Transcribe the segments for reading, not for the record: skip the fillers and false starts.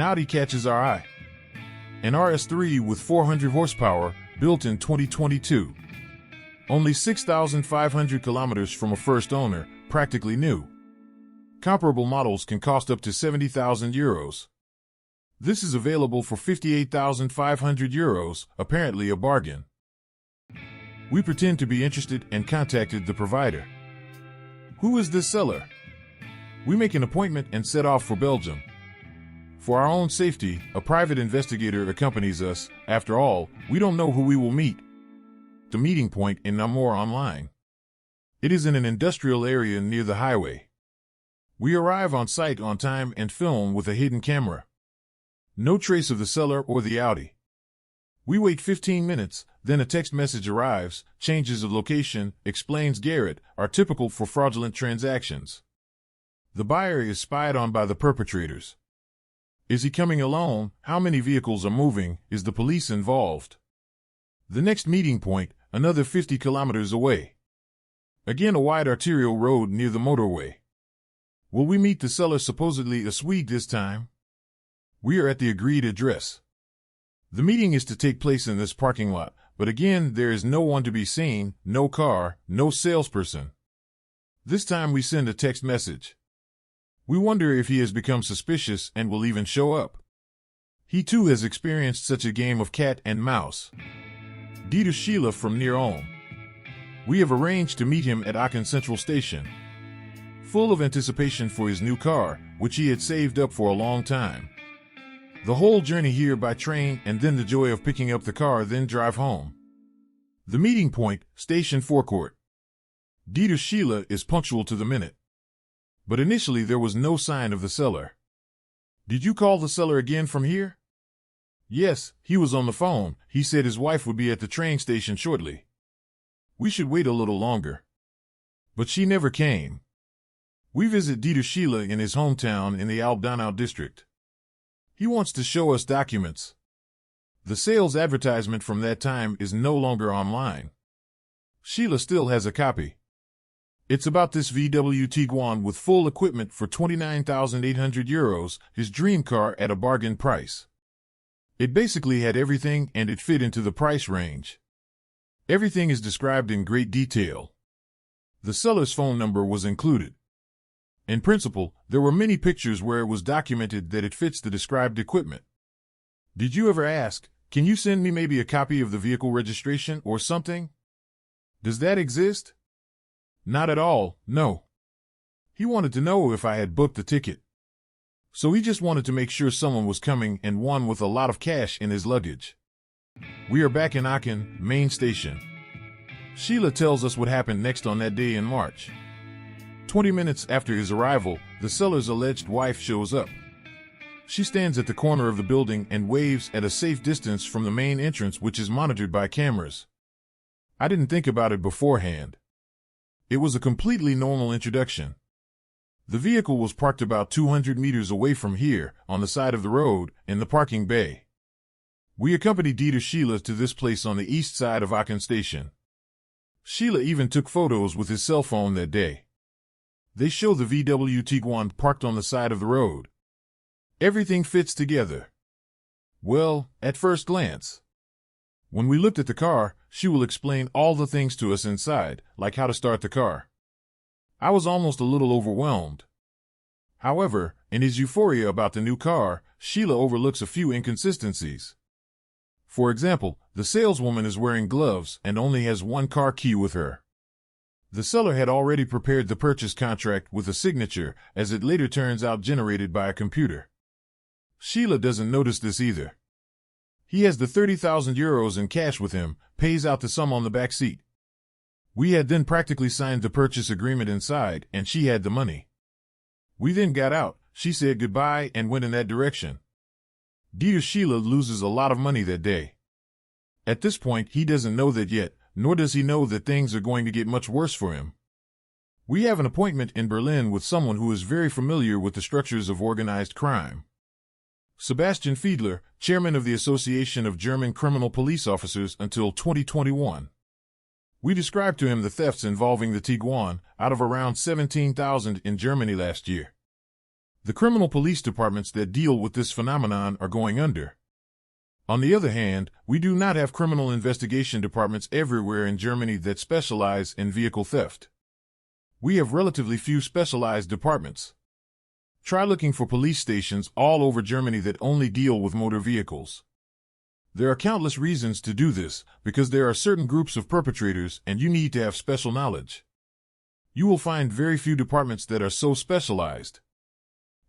Audi catches our eye. An RS3 with 400 horsepower, built in 2022. Only 6,500 kilometers from a first owner, practically new. Comparable models can cost up to 70,000 euros. This is available for 58,500 euros, apparently a bargain. We pretend to be interested and contacted the provider. Who is this seller? We make an appointment and set off for Belgium. For our own safety, a private investigator accompanies us. After all, we don't know who we will meet. The meeting point in Namur online. It is in an industrial area near the highway. We arrive on site on time and film with a hidden camera. No trace of the seller or the Audi. We wait 15 minutes, then a text message arrives, changes of location, explains Garrett, are typical for fraudulent transactions. The buyer is spied on by the perpetrators. Is he coming alone? How many vehicles are moving? Is the police involved? The next meeting point, another 50 kilometers away. Again a wide arterial road near the motorway. Will we meet the seller, supposedly a Swede this time? We are at the agreed address. The meeting is to take place in this parking lot, but again there is no one to be seen, no car, no salesperson. This time we send a text message. We wonder if he has become suspicious and will even show up. He too has experienced such a game of cat and mouse. Dieter Sheila from near Ulm. We have arranged to meet him at Aachen Central Station. Full of anticipation for his new car, which he had saved up for a long time. The whole journey here by train and then the joy of picking up the car, then drive home. The meeting point, station forecourt. Dieter Sheila is punctual to the minute. But initially there was no sign of the seller. Did you call the seller again from here? Yes, he was on the phone. He said his wife would be at the train station shortly. We should wait a little longer. But she never came. We visit Dieter Sheila in his hometown in the Alb-Donau district. He wants to show us documents. The sales advertisement from that time is no longer online. Sheila still has a copy. It's about this VW Tiguan with full equipment for 29,800 euros, his dream car at a bargain price. It basically had everything and it fit into the price range. Everything is described in great detail. The seller's phone number was included. In principle, there were many pictures where it was documented that it fits the described equipment. Did you ever ask, can you send me maybe a copy of the vehicle registration or something? Does that exist? Not at all, no. He wanted to know if I had booked the ticket. So he just wanted to make sure someone was coming, and one with a lot of cash in his luggage. We are back in Aachen, main station. Sheila tells us what happened next on that day in March. 20 minutes after his arrival, the seller's alleged wife shows up. She stands at the corner of the building and waves at a safe distance from the main entrance, which is monitored by cameras. I didn't think about it beforehand. It was a completely normal introduction. The vehicle was parked about 200 meters away from here, on the side of the road, in the parking bay. We accompanied Dieter Sheila to this place on the east side of Aachen Station. Sheila even took photos with his cell phone that day. They show the VW Tiguan parked on the side of the road. Everything fits together. Well, at first glance. When we looked at the car, she will explain all the things to us inside, like how to start the car. I was almost a little overwhelmed. However, in his euphoria about the new car, Sheila overlooks a few inconsistencies. For example, the saleswoman is wearing gloves and only has one car key with her. The seller had already prepared the purchase contract with a signature, as it later turns out generated by a computer. Sheila doesn't notice this either. He has the 30,000 euros in cash with him, pays out the sum on the back seat. We had then practically signed the purchase agreement inside, and she had the money. We then got out, she said goodbye and went in that direction. Dieter Sheila loses a lot of money that day. At this point, he doesn't know that yet, nor does he know that things are going to get much worse for him. We have an appointment in Berlin with someone who is very familiar with the structures of organized crime. Sebastian Fiedler, chairman of the Association of German Criminal Police Officers until 2021. We described to him the thefts involving the Tiguan, out of around 17,000 in Germany last year. The criminal police departments that deal with this phenomenon are going under. On the other hand, we do not have criminal investigation departments everywhere in Germany that specialize in vehicle theft. We have relatively few specialized departments. Try looking for police stations all over Germany that only deal with motor vehicles. There are countless reasons to do this, because there are certain groups of perpetrators and you need to have special knowledge. You will find very few departments that are so specialized.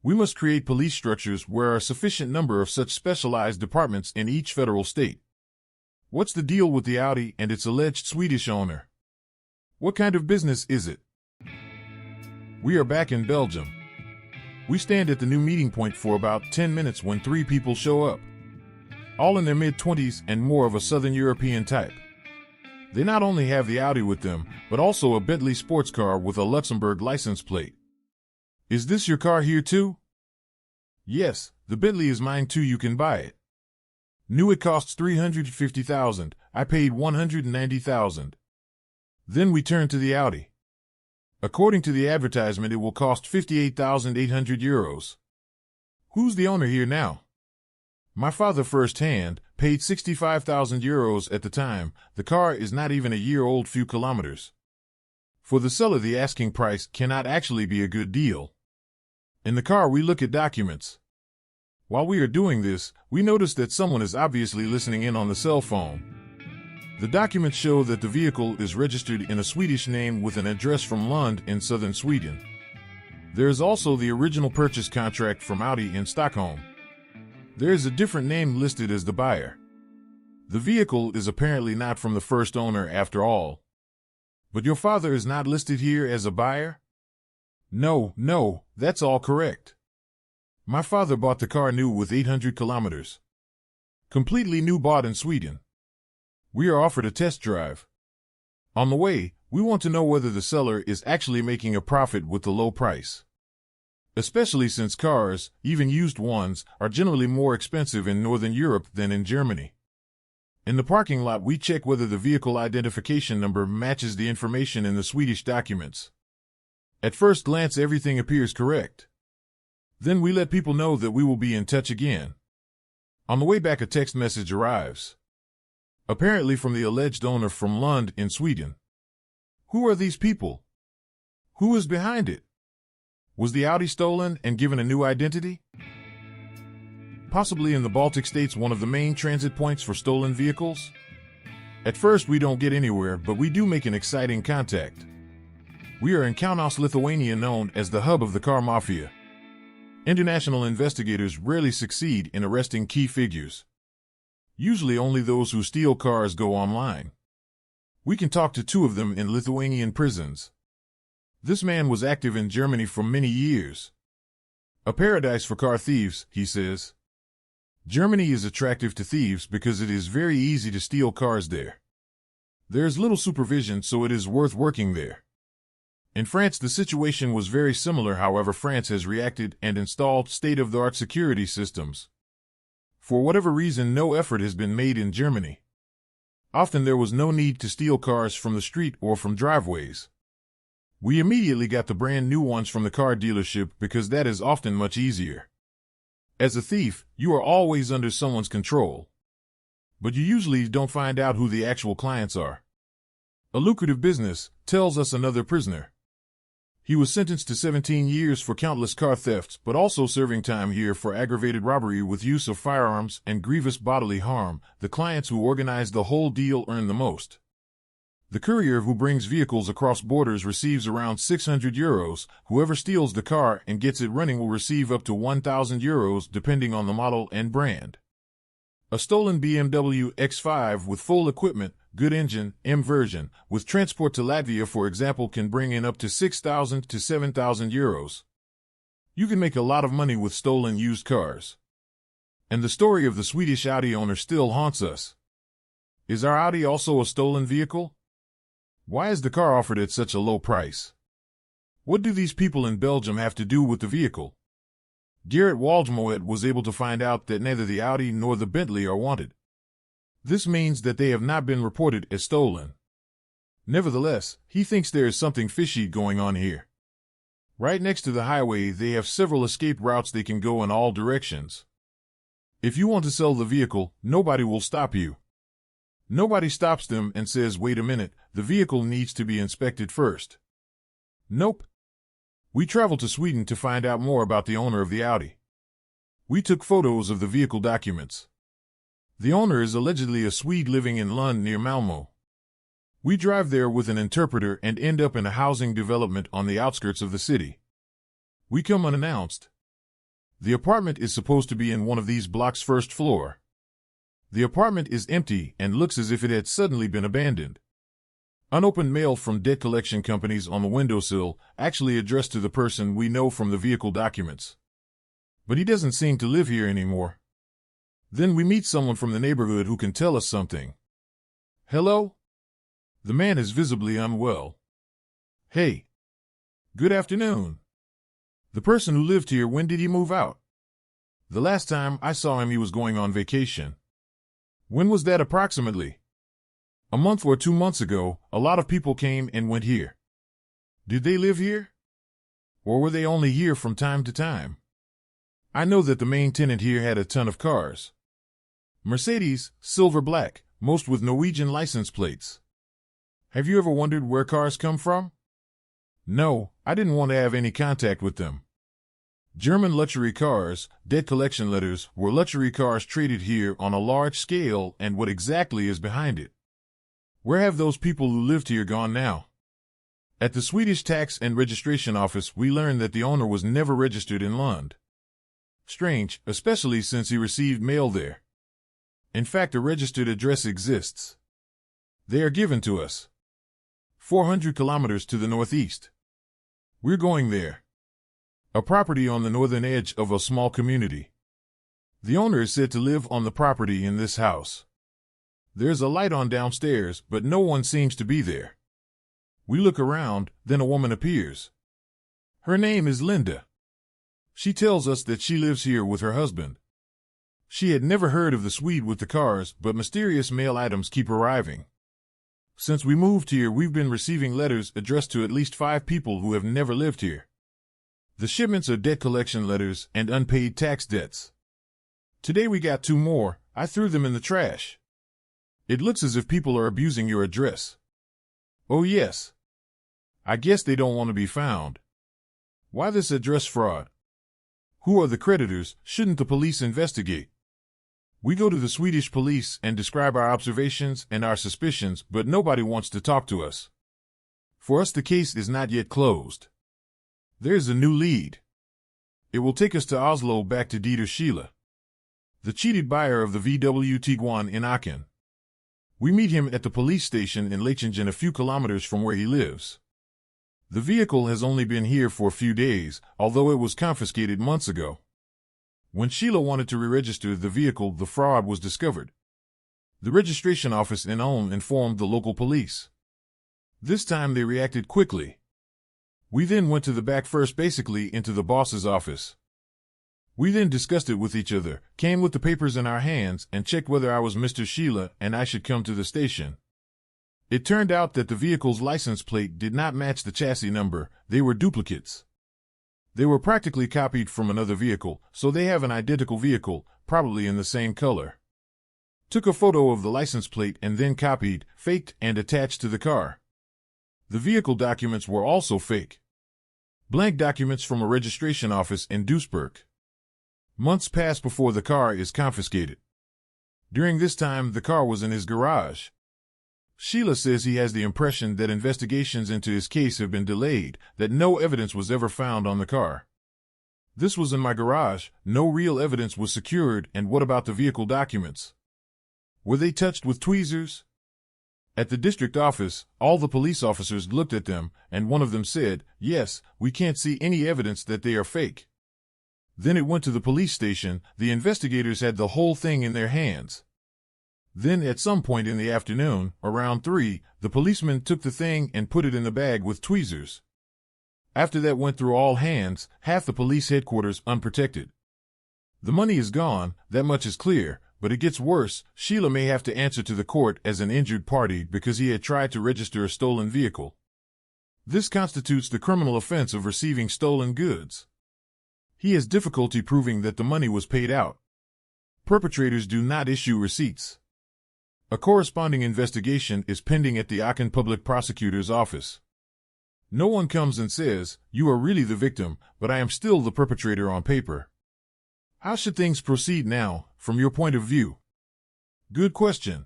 We must create police structures where there are a sufficient number of such specialized departments in each federal state. What's the deal with the Audi and its alleged Swedish owner? What kind of business is it? We are back in Belgium. We stand at the new meeting point for about 10 minutes when 3 people show up. All in their mid-20s and more of a Southern European type. They not only have the Audi with them, but also a Bentley sports car with a Luxembourg license plate. Is this your car here too? Yes, the Bentley is mine too, you can buy it. New it costs 350,000, I paid 190,000. Then we turn to the Audi. According to the advertisement, it will cost 58,800 euros. Who's the owner here now? My father firsthand, paid 65,000 euros at the time. The car is not even a year old, few kilometers. For the seller, the asking price cannot actually be a good deal. In the car, we look at documents. While we are doing this, we notice that someone is obviously listening in on the cell phone. The documents show that the vehicle is registered in a Swedish name with an address from Lund in southern Sweden. There is also the original purchase contract from Audi in Stockholm. There is a different name listed as the buyer. The vehicle is apparently not from the first owner after all. But your father is not listed here as a buyer? No, that's all correct. My father bought the car new with 800 kilometers. Completely new, bought in Sweden. We are offered a test drive. On the way, we want to know whether the seller is actually making a profit with the low price. Especially since cars, even used ones, are generally more expensive in Northern Europe than in Germany. In the parking lot, we check whether the vehicle identification number matches the information in the Swedish documents. At first glance, everything appears correct. Then we let people know that we will be in touch again. On the way back, a text message arrives. Apparently from the alleged owner from Lund in Sweden. Who are these people? Who is behind it? Was the Audi stolen and given a new identity? Possibly in the Baltic states, one of the main transit points for stolen vehicles? At first we don't get anywhere, but we do make an exciting contact. We are in Kaunas, Lithuania, known as the hub of the car mafia. International investigators rarely succeed in arresting key figures. Usually only those who steal cars go online. We can talk to 2 of them in Lithuanian prisons. This man was active in Germany for many years. A paradise for car thieves, he says. Germany is attractive to thieves because it is very easy to steal cars there. There is little supervision, so it is worth working there. In France, the situation was very similar. However, France has reacted and installed state-of-the-art security systems. For whatever reason, no effort has been made in Germany. Often there was no need to steal cars from the street or from driveways. We immediately got the brand new ones from the car dealership because that is often much easier. As a thief, you are always under someone's control. But you usually don't find out who the actual clients are. A lucrative business, tells us another prisoner. He was sentenced to 17 years for countless car thefts, but also serving time here for aggravated robbery with use of firearms and grievous bodily harm. The clients who organize the whole deal earn the most. The courier who brings vehicles across borders receives around 600 euros. Whoever steals the car and gets it running will receive up to 1,000 euros depending on the model and brand. A stolen BMW X5 with full equipment, good engine, M version, with transport to Latvia, for example, can bring in up to 6,000 to 7,000 euros. You can make a lot of money with stolen used cars. And the story of the Swedish Audi owner still haunts us. Is our Audi also a stolen vehicle? Why is the car offered at such a low price? What do these people in Belgium have to do with the vehicle? Gerrit Waldmoet was able to find out that neither the Audi nor the Bentley are wanted. This means that they have not been reported as stolen. Nevertheless, he thinks there is something fishy going on here. Right next to the highway, they have several escape routes they can go in all directions. If you want to sell the vehicle, nobody will stop you. Nobody stops them and says, wait a minute, the vehicle needs to be inspected first. Nope. We traveled to Sweden to find out more about the owner of the Audi. We took photos of the vehicle documents. The owner is allegedly a Swede living in Lund near Malmö. We drive there with an interpreter and end up in a housing development on the outskirts of the city. We come unannounced. The apartment is supposed to be in one of these blocks' first floor. The apartment is empty and looks as if it had suddenly been abandoned. Unopened mail from debt collection companies on the windowsill, actually addressed to the person we know from the vehicle documents. But he doesn't seem to live here anymore. Then we meet someone from the neighborhood who can tell us something. Hello? The man is visibly unwell. Hey. Good afternoon. The person who lived here, when did he move out? The last time I saw him, he was going on vacation. When was that approximately? A month or 2 months ago. A lot of people came and went here. Did they live here? Or were they only here from time to time? I know that the main tenant here had a ton of cars. Mercedes, silver black, most with Norwegian license plates. Have you ever wondered where cars come from? No, I didn't want to have any contact with them. German luxury cars, debt collection letters, were luxury cars traded here on a large scale, and what exactly is behind it? Where have those people who lived here gone now? At the Swedish Tax and Registration Office, we learned that the owner was never registered in Lund. Strange, especially since he received mail there. In fact, a registered address exists. They are given to us. 400 kilometers to the northeast. We're going there. A property on the northern edge of a small community. The owner is said to live on the property in this house. There's a light on downstairs, but no one seems to be there. We look around, then a woman appears. Her name is Linda. She tells us that she lives here with her husband. She had never heard of the Swede with the cars, but mysterious mail items keep arriving. Since we moved here, we've been receiving letters addressed to at least 5 people who have never lived here. The shipments are debt collection letters and unpaid tax debts. Today we got 2 more. I threw them in the trash. It looks as if people are abusing your address. Oh yes. I guess they don't want to be found. Why this address fraud? Who are the creditors? Shouldn't the police investigate? We go to the Swedish police and describe our observations and our suspicions, but nobody wants to talk to us. For us, the case is not yet closed. There's a new lead. It will take us to Oslo, back to Dieter Sheila, the cheated buyer of the VW Tiguan in Aachen. We meet him at the police station in Lechingen, a few kilometers from where he lives. The vehicle has only been here for a few days, although it was confiscated months ago. When Sheila wanted to re-register the vehicle, the fraud was discovered. The registration office in Ulm informed the local police. This time they reacted quickly. We then went to the back first, basically into the boss's office. We then discussed it with each other, came with the papers in our hands, and checked whether I was Mr. Sheila and I should come to the station. It turned out that the vehicle's license plate did not match the chassis number. They were duplicates. They were practically copied from another vehicle, so they have an identical vehicle, probably in the same color. Took a photo of the license plate and then copied, faked, and attached to the car. The vehicle documents were also fake. Blank documents from a registration office in Duisburg. Months pass before the car is confiscated. During this time, the car was in his garage. Sheila says he has the impression that investigations into his case have been delayed, that no evidence was ever found on the car. This was in my garage, no real evidence was secured, and what about the vehicle documents? Were they touched with tweezers? At the district office, all the police officers looked at them, and one of them said, "Yes, we can't see any evidence that they are fake." Then it went to the police station. The investigators had the whole thing in their hands. Then at some point in the afternoon, around 3, the policeman took the thing and put it in the bag with tweezers. After that went through all hands, half the police headquarters unprotected. The money is gone, that much is clear, but it gets worse. Sheila may have to answer to the court as an injured party because he had tried to register a stolen vehicle. This constitutes the criminal offense of receiving stolen goods. He has difficulty proving that the money was paid out. Perpetrators do not issue receipts. A corresponding investigation is pending at the Aachen Public Prosecutor's office. No one comes and says, "You are really the victim, but I am still the perpetrator on paper." How should things proceed now, from your point of view? Good question.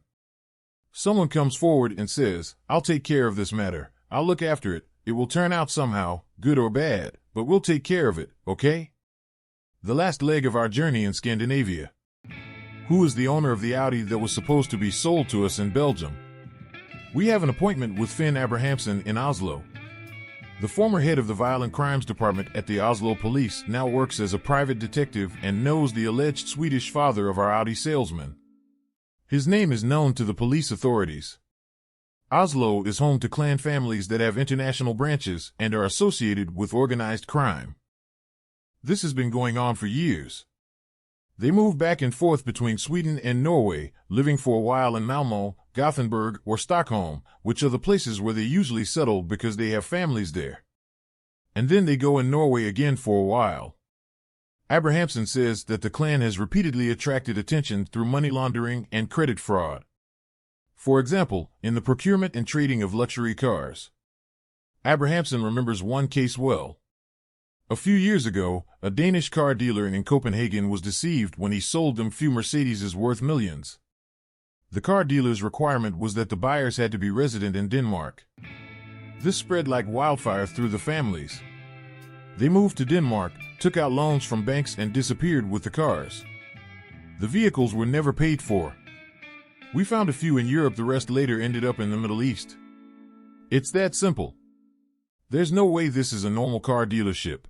Someone comes forward and says, "I'll take care of this matter. I'll look after it. It will turn out somehow, good or bad, but we'll take care of it, okay?" The last leg of our journey in Scandinavia. Who is the owner of the Audi that was supposed to be sold to us in Belgium? We have an appointment with Finn Abrahamsen in Oslo. The former head of the Violent Crimes Department at the Oslo Police now works as a private detective and knows the alleged Swedish father of our Audi salesman. His name is known to the police authorities. Oslo is home to clan families that have international branches and are associated with organized crime. This has been going on for years. They move back and forth between Sweden and Norway, living for a while in Malmö, Gothenburg, or Stockholm, which are the places where they usually settle because they have families there. And then they go in Norway again for a while. Abrahamsen says that the clan has repeatedly attracted attention through money laundering and credit fraud. For example, in the procurement and trading of luxury cars. Abrahamsen remembers one case well. A few years ago, a Danish car dealer in Copenhagen was deceived when he sold them few Mercedeses worth millions. The car dealer's requirement was that the buyers had to be resident in Denmark. This spread like wildfire through the families. They moved to Denmark, took out loans from banks and disappeared with the cars. The vehicles were never paid for. We found a few in Europe, the rest later ended up in the Middle East. It's that simple. There's no way this is a normal car dealership.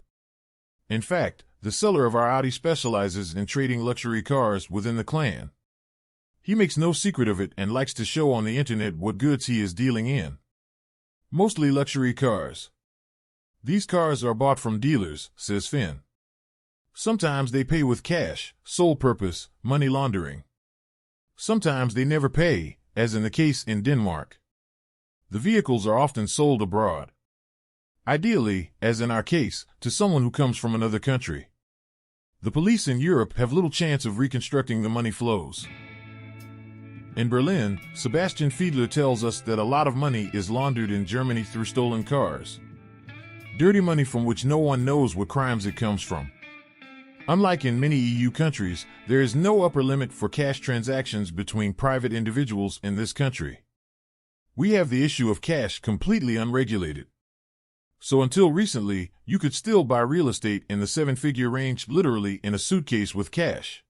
In fact, the seller of our Audi specializes in trading luxury cars within the clan. He makes no secret of it and likes to show on the internet what goods he is dealing in. Mostly luxury cars. These cars are bought from dealers, says Finn. Sometimes they pay with cash, sole purpose, money laundering. Sometimes they never pay, as in the case in Denmark. The vehicles are often sold abroad. Ideally, as in our case, to someone who comes from another country. The police in Europe have little chance of reconstructing the money flows. In Berlin, Sebastian Fiedler tells us that a lot of money is laundered in Germany through stolen cars. Dirty money from which no one knows what crimes it comes from. Unlike in many EU countries, there is no upper limit for cash transactions between private individuals in this country. We have the issue of cash completely unregulated. So until recently, you could still buy real estate in the seven-figure range literally in a suitcase with cash.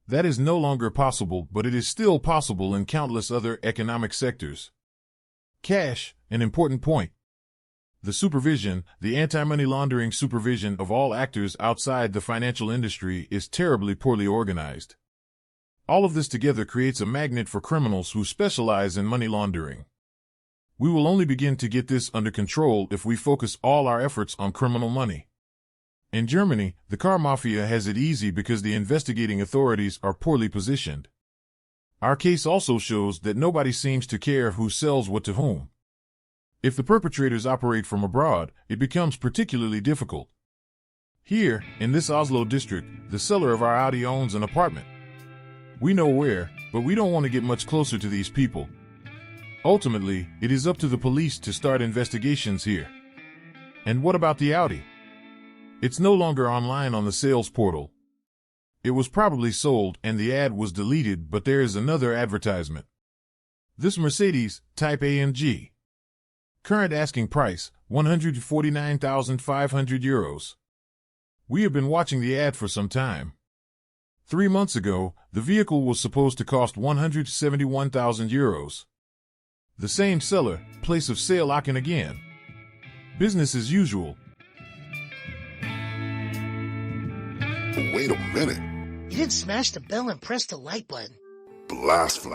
That is no longer possible, but it is still possible in countless other economic sectors. Cash, an important point. The supervision, the anti-money laundering supervision of all actors outside the financial industry is terribly poorly organized. All of this together creates a magnet for criminals who specialize in money laundering. We will only begin to get this under control if we focus all our efforts on criminal money. In Germany, the car mafia has it easy because the investigating authorities are poorly positioned. Our case also shows that nobody seems to care who sells what to whom. If the perpetrators operate from abroad, it becomes particularly difficult. Here, in this Oslo district, the seller of our Audi owns an apartment. We know where, but we don't want to get much closer to these people. Ultimately, it is up to the police to start investigations here. And what about the Audi? It's no longer online on the sales portal. It was probably sold and the ad was deleted, but there is another advertisement. This Mercedes, Type AMG. Current asking price, €149,500. We have been watching the ad for some time. 3 months ago, the vehicle was supposed to cost €171,000. The same seller, place of sale Aachen again. Business as usual. Wait a minute. You didn't smash the bell and press the like button. Blast.